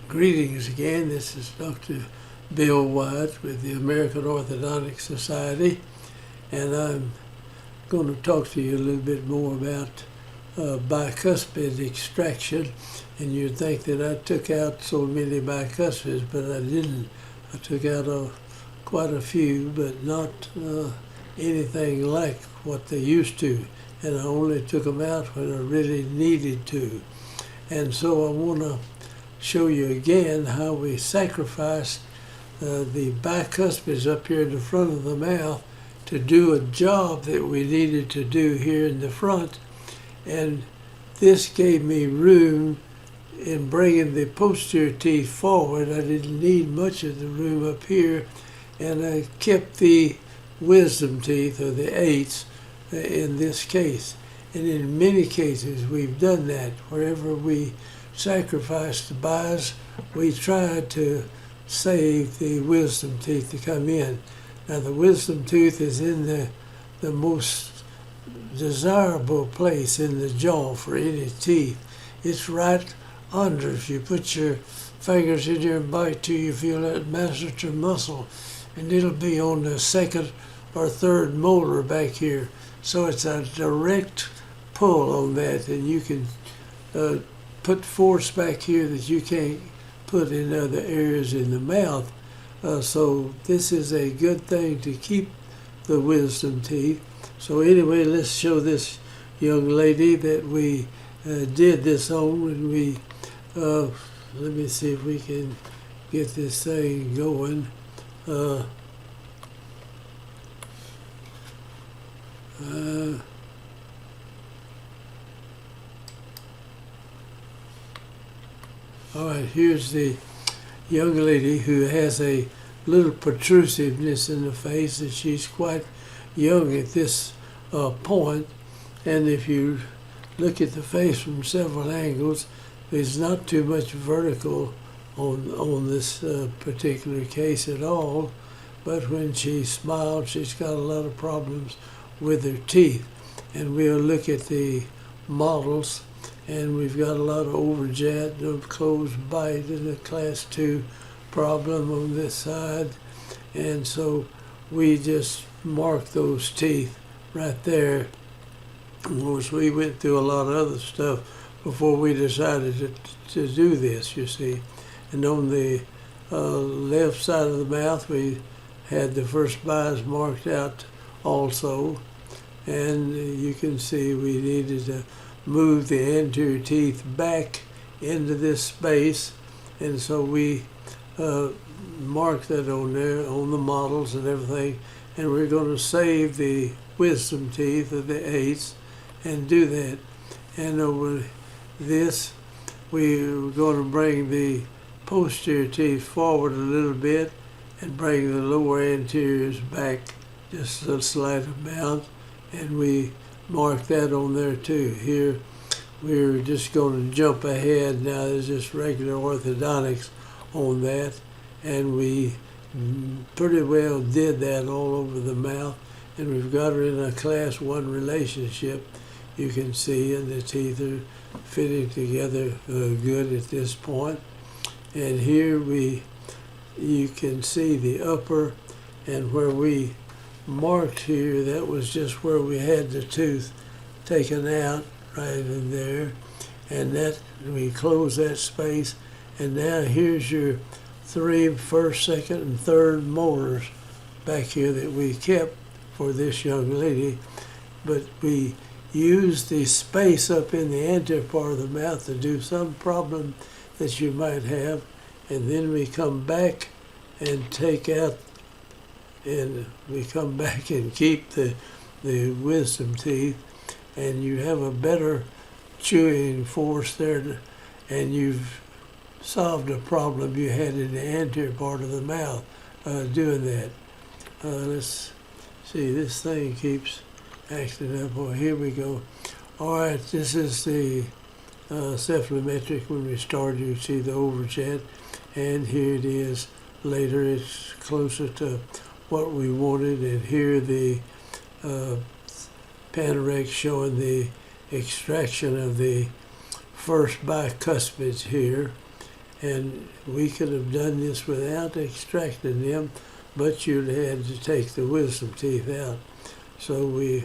Greetings again. This is Dr. Bill Wyatt with the American Orthodontic Society, and I'm going to talk to you a little bit more about bicuspid extraction. And you'd think that I took out so many bicuspids, but I didn't. I took out quite a few, but not anything like what they used to. And I only took them out when I really needed to. And so I want to show you again how we sacrificed the bicuspids up here in the front of the mouth to do a job that we needed to do here in the front. And this gave me room in bringing the posterior teeth forward. I didn't need much of the room up here, and I kept the wisdom teeth, or the 8's, in this case. And in many cases we've done that. Wherever we sacrificed the bies, we tried to save the wisdom teeth to come in. Now the wisdom tooth is in the most desirable place in the jaw for any teeth. It's right under. If you put your fingers in there and bite to, you feel that masseter muscle, and it'll be on the second or third molar back here. So it's a direct pull on that, and you can put force back here that you can't put in other areas in the mouth. So this is a good thing to keep the wisdom teeth. So anyway, let's show this young lady that we did this on, and we let me see if we can get this thing going. All right, here's the young lady who has a little protrusiveness in the face, and she's quite young at this point. And if you look at the face from several angles, there's not too much vertical on this particular case at all. But when she smiled, she's got a lot of problems with her teeth. And we'll look at the models, and we've got a lot of overjet, no closed bite, and a class 2 problem on this side. And so we just mark those teeth right there. Of course, we went through a lot of other stuff before we decided to do this, you see. And on the left side of the mouth, we had the first bies marked out also. And you can see we needed to move the anterior teeth back into this space. And so we marked that on there, on the models and everything. And we're going to save the wisdom teeth of the 8's and do that. And over this, we're going to bring the posterior teeth forward a little bit and bring the lower anteriors back just a slight amount. And we mark that on there too. Here, we're just going to jump ahead now. There's just regular orthodontics on that. And we pretty well did that all over the mouth. And we've got her in a class 1 relationship, you can see, and the teeth are fitting together good at this point. And here you can see the upper, and where we marked here, that was just where we had the tooth taken out, right in there. And that, we close that space. And now here's your 3 first, second, and third molars back here that we kept for this young lady. But we used the space up in the anterior part of the mouth to do some problem that you might have. And then we come back and take out, and we come back and keep the wisdom teeth, and you have a better chewing force there, and you've solved a problem you had in the anterior part of the mouth doing that. Let's see, this thing keeps acting up. Oh, here we go. All right, this is the cephalometric. When we started, you see the overjet, and here it is later. It's closer to what we wanted, and here the Panorex showing the extraction of the first bicuspids here. and we could have done this without extracting them, but you'd had to take the wisdom teeth out. So we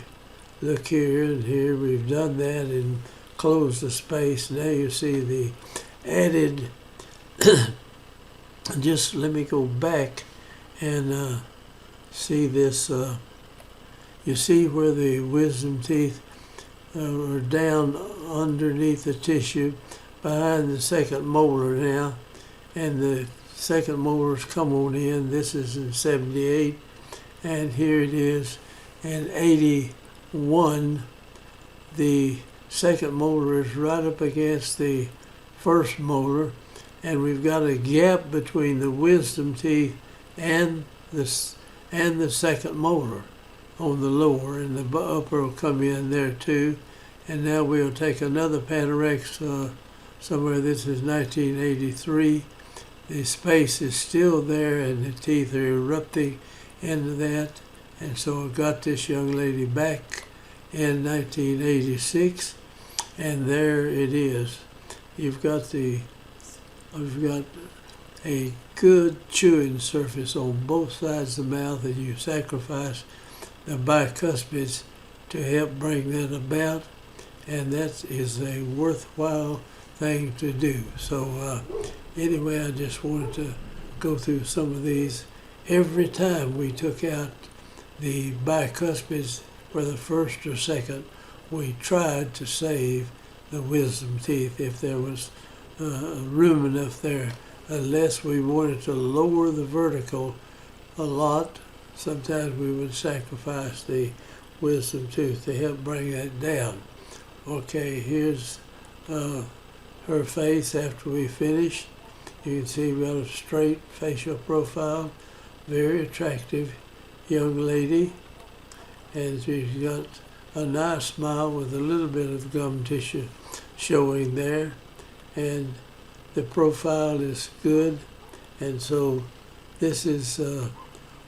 look here and here, we've done that and closed the space. Now you see the added, just let me go back and see this. You see where the wisdom teeth are down underneath the tissue behind the second molar now, and the second molars come on in. This is in 78, and here it is in 81. The second molar is right up against the first molar, and we've got a gap between the wisdom teeth and the second molar on the lower, and the upper will come in there too. And now we'll take another Panorex somewhere. This is 1983. The space is still there, and the teeth are erupting into that. And so I got this young lady back in 1986, and there it is. You've got a good chewing surface on both sides of the mouth, and you sacrifice the bicuspids to help bring that about, and that is a worthwhile thing to do. So anyway, I just wanted to go through some of these. Every time we took out the bicuspids for the first or second, we tried to save the wisdom teeth if there was room enough there, unless we wanted to lower the vertical a lot. Sometimes we would sacrifice the wisdom tooth to help bring that down. Okay, here's her face after we finish. You can see we got a straight facial profile, very attractive young lady, and she's got a nice smile with a little bit of gum tissue showing there, and the profile is good. And so this is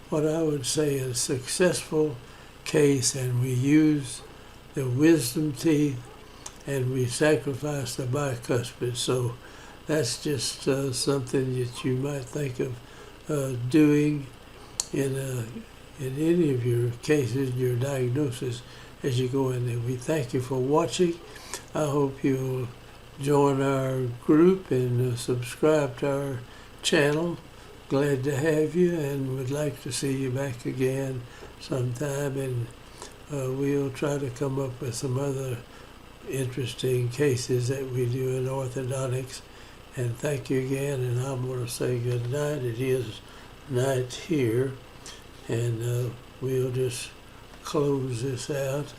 what I would say a successful case, and we use the wisdom teeth and we sacrifice the bicuspid. So that's just something that you might think of doing in any of your cases, your diagnosis, as you go in there. We thank you for watching. I hope you'll join our group and subscribe to our channel. Glad to have you, and would like to see you back again sometime, and we'll try to come up with some other interesting cases that we do in orthodontics. And thank you again, and I'm going to say good night. It is night here, and we'll just close this out.